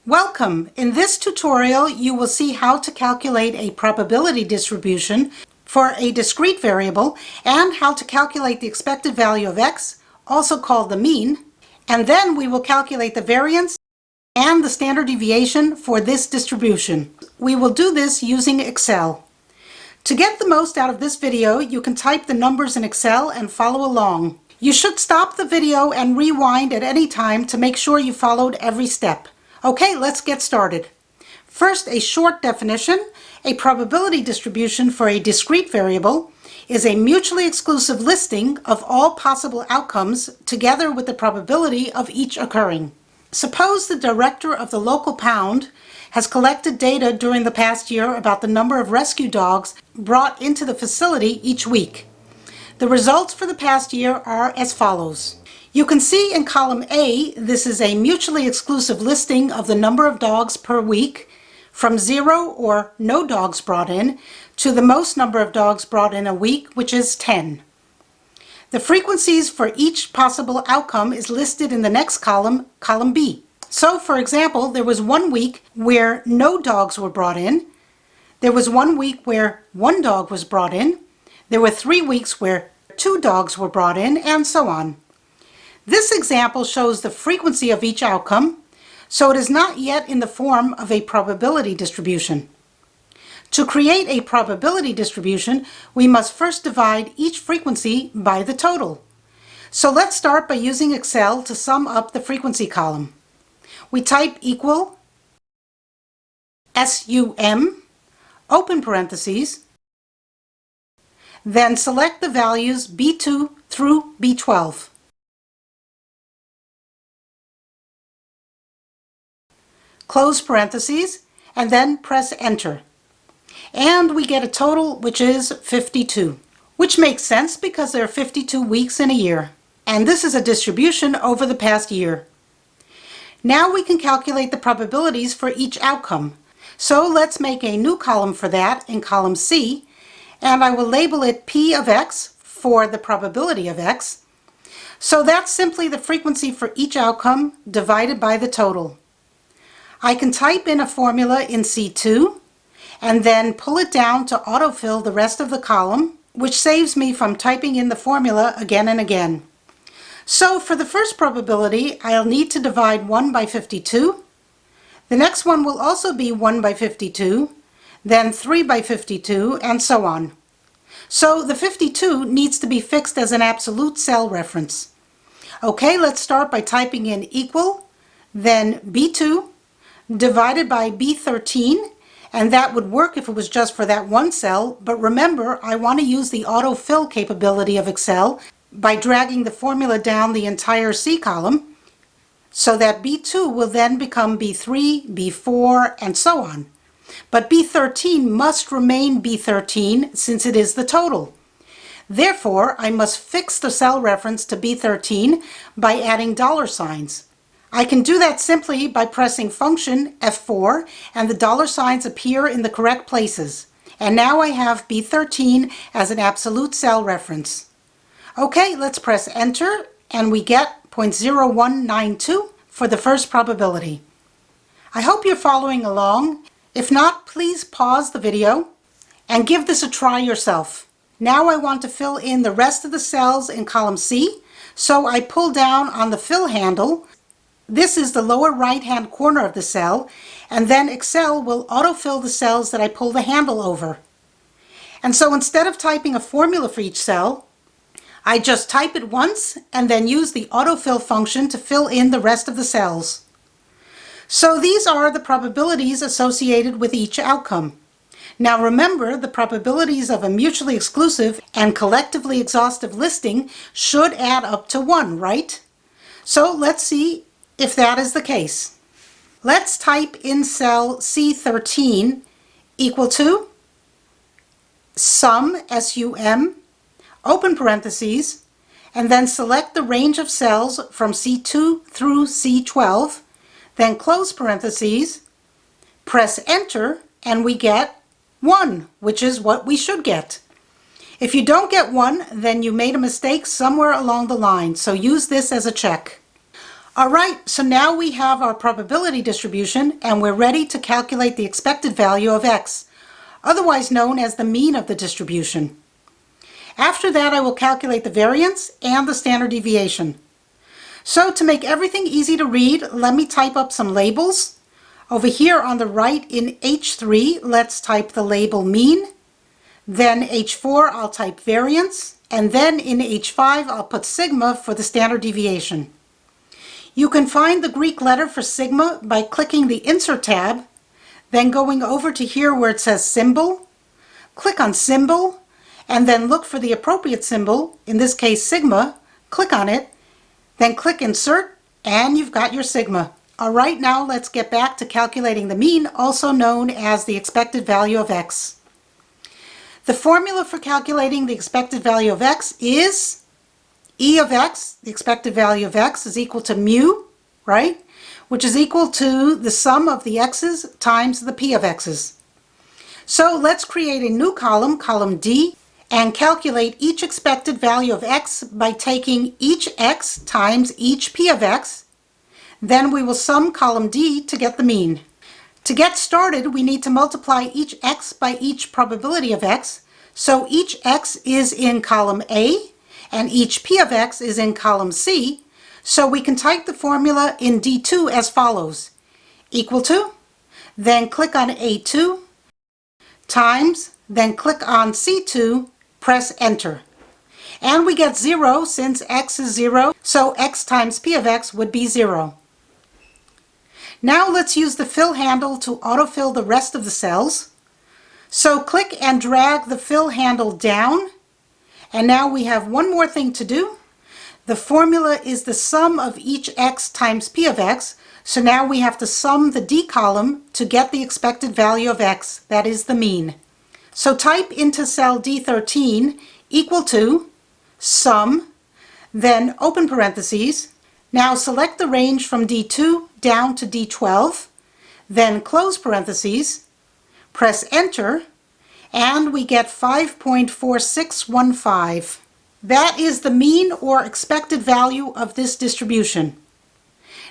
Welcome! In this tutorial, you will see how to calculate a probability distribution for a discrete variable and how to calculate the expected value of x, also called the mean, and then we will calculate the variance and the standard deviation for this distribution. We will do this using Excel. To get the most out of this video, you can type the numbers in Excel and follow along. You should stop the video and rewind at any time to make sure you followed every step. Okay, let's get started. First, a short definition. A probability distribution for a discrete variable is a mutually exclusive listing of all possible outcomes together with the probability of each occurring. Suppose the director of the local pound has collected data during the past year about the number of rescue dogs brought into the facility each week. The results for the past year are as follows. You can see in column A, this is a mutually exclusive listing of the number of dogs per week from 0 or no dogs brought in to the most number of dogs brought in a week, which is 10. The frequencies for each possible outcome is listed in the next column, column B. So, for example, there was 1 week where no dogs were brought in. There was 1 week where 1 dog was brought in. There were 3 weeks where 2 dogs were brought in, and so on. This example shows the frequency of each outcome, so it is not yet in the form of a probability distribution. To create a probability distribution, we must first divide each frequency by the total. So let's start by using Excel to sum up the frequency column. We type equal SUM, open parentheses, then select the values B2 through B12. Close parentheses, and then press enter. And we get a total which is 52, which makes sense because there are 52 weeks in a year. And this is a distribution over the past year. Now we can calculate the probabilities for each outcome. So let's make a new column for that in column C, and I will label it P of x for the probability of x. So that's simply the frequency for each outcome divided by the total. I can type in a formula in C2 and then pull it down to autofill the rest of the column, which saves me from typing in the formula again and again. So for the first probability, I'll need to divide 1 by 52. The next one will also be 1 by 52, then 3 by 52, and so on. So the 52 needs to be fixed as an absolute cell reference. Okay, let's start by typing in equal, then B2, divided by B13, and that would work if it was just for that one cell, but remember, I want to use the autofill capability of Excel by dragging the formula down the entire C column, so that B2 will then become B3, B4, and so on. But B13 must remain B13 since it is the total. Therefore, I must fix the cell reference to B13 by adding dollar signs. I can do that simply by pressing function F4 and the dollar signs appear in the correct places. And now I have B13 as an absolute cell reference. Okay, let's press enter and we get 0.0192 for the first probability. I hope you're following along. If not, please pause the video and give this a try yourself. Now I want to fill in the rest of the cells in column C, so I pull down on the fill handle. This is the lower right-hand corner of the cell, and then Excel will autofill the cells that I pull the handle over. And so instead of typing a formula for each cell, I just type it once and then use the autofill function to fill in the rest of the cells. So these are the probabilities associated with each outcome. Now remember, the probabilities of a mutually exclusive and collectively exhaustive listing should add up to 1, right? So let's see if that is the case. Let's type in cell C13 equal to sum, SUM, open parentheses, and then select the range of cells from C2 through C12, then close parentheses, press enter, and we get 1, which is what we should get. If you don't get 1, then you made a mistake somewhere along the line, so use this as a check. All right, so now we have our probability distribution and we're ready to calculate the expected value of x, otherwise known as the mean of the distribution. After that, I will calculate the variance and the standard deviation. So to make everything easy to read, let me type up some labels. Over here on the right in H3, let's type the label mean. Then H4, I'll type variance. And then in H5, I'll put sigma for the standard deviation. You can find the Greek letter for sigma by clicking the Insert tab, then going over to here where it says symbol. Click on symbol, and then look for the appropriate symbol, in this case sigma. Click on it, then click Insert, and you've got your sigma. All right, now let's get back to calculating the mean, also known as the expected value of x. The formula for calculating the expected value of x is E of x, the expected value of x, is equal to mu, right? Which is equal to the sum of the x's times the p of x's. So let's create a new column, column D, and calculate each expected value of x by taking each x times each p of x. Then we will sum column D to get the mean. To get started, we need to multiply each x by each probability of x. So each x is in column A, and each p of x is in column C. So we can type the formula in D2 as follows. Equal to, then click on A2, times, then click on C2, press enter. And we get 0 since x is 0, so x times p of x would be 0. Now let's use the fill handle to autofill the rest of the cells. So click and drag the fill handle down. And now we have one more thing to do. The formula is the sum of each x times p of x. So now we have to sum the D column to get the expected value of x, that is the mean. So type into cell D13 equal to sum, then open parentheses. Now select the range from D2 down to D12, then close parentheses, press enter, and we get 5.4615. That is the mean or expected value of this distribution.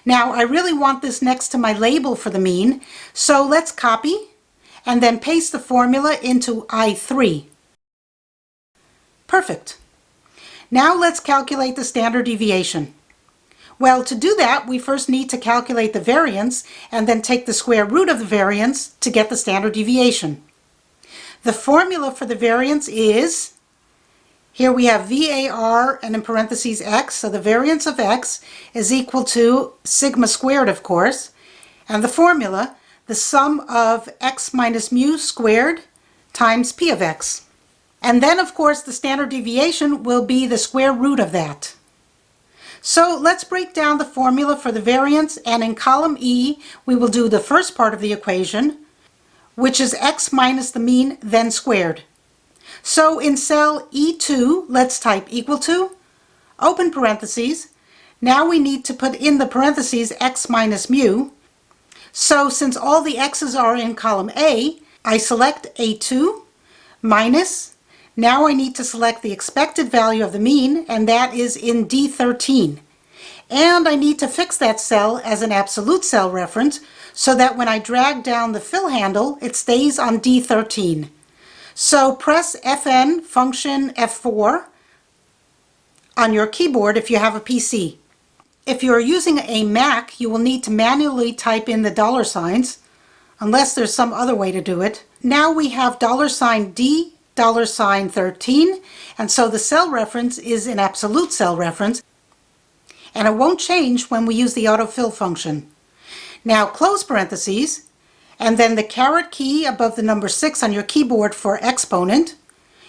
Now I really want this next to my label for the mean, so let's copy and then paste the formula into I3. Perfect. Now let's calculate the standard deviation. Well, to do that, we first need to calculate the variance and then take the square root of the variance to get the standard deviation. The formula for the variance is, here we have VAR and in parentheses x, so the variance of x is equal to sigma squared, of course, and the formula, the sum of x minus mu squared times p of x. And then, of course, the standard deviation will be the square root of that. So let's break down the formula for the variance, and in column E, we will do the first part of the equation, which is x minus the mean, then squared. So in cell E2, let's type equal to, open parentheses. Now we need to put in the parentheses x minus mu. So since all the x's are in column A, I select A2 minus, now I need to select the expected value of the mean, and that is in D13. And I need to fix that cell as an absolute cell reference so that when I drag down the fill handle, it stays on D13. So press FN, function F4 on your keyboard if you have a PC. If you're using a Mac, you will need to manually type in the dollar signs, unless there's some other way to do it. Now we have $D, $13, and so the cell reference is an absolute cell reference, and it won't change when we use the autofill function. Now close parentheses, and then the caret key above the number 6 on your keyboard for exponent,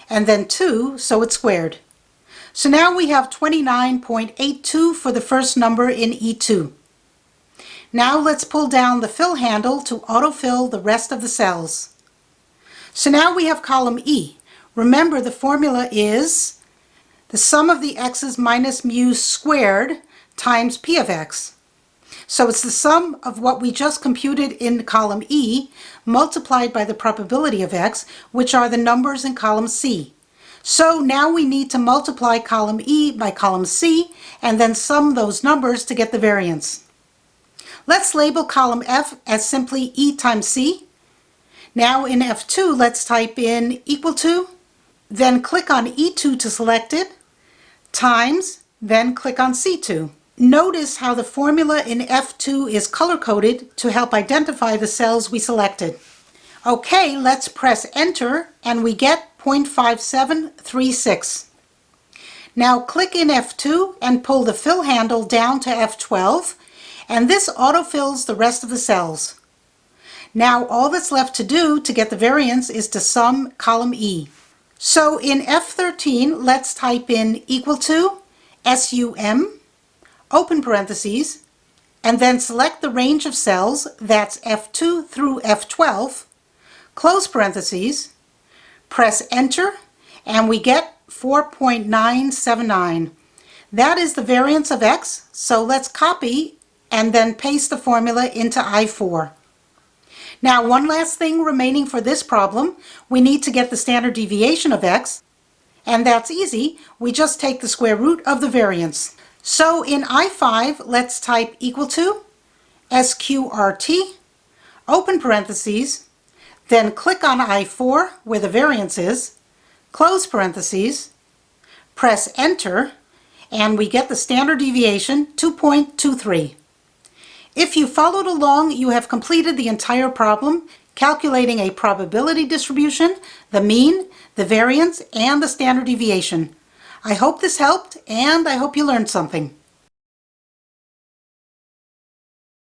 and then 2, so it's squared. So now we have 29.82 for the first number in E2. Now let's pull down the fill handle to autofill the rest of the cells. So now we have column E. Remember, the formula is the sum of the x's minus mu squared times p of x. So it's the sum of what we just computed in column E multiplied by the probability of x, which are the numbers in column C. So now we need to multiply column E by column C and then sum those numbers to get the variance. Let's label column F as simply E times C. Now in F2, let's type in equal to, then click on E2 to select it, times, then click on C2. Notice how the formula in F2 is color-coded to help identify the cells we selected. Okay, let's press enter and we get 0.5736. Now click in F2 and pull the fill handle down to F12, and this autofills the rest of the cells. Now all that's left to do to get the variance is to sum column E. So in F13, let's type in equal to SUM, open parentheses, and then select the range of cells, that's F2 through F12, close parentheses, press enter, and we get 4.979. That is the variance of X, so let's copy and then paste the formula into I4. Now one last thing remaining for this problem, we need to get the standard deviation of X, and that's easy, we just take the square root of the variance. So in I5, let's type equal to SQRT, open parentheses, then click on I4 where the variance is, close parentheses, press enter, and we get the standard deviation 2.23. If you followed along, you have completed the entire problem, calculating a probability distribution, the mean, the variance, and the standard deviation. I hope this helped, and I hope you learned something.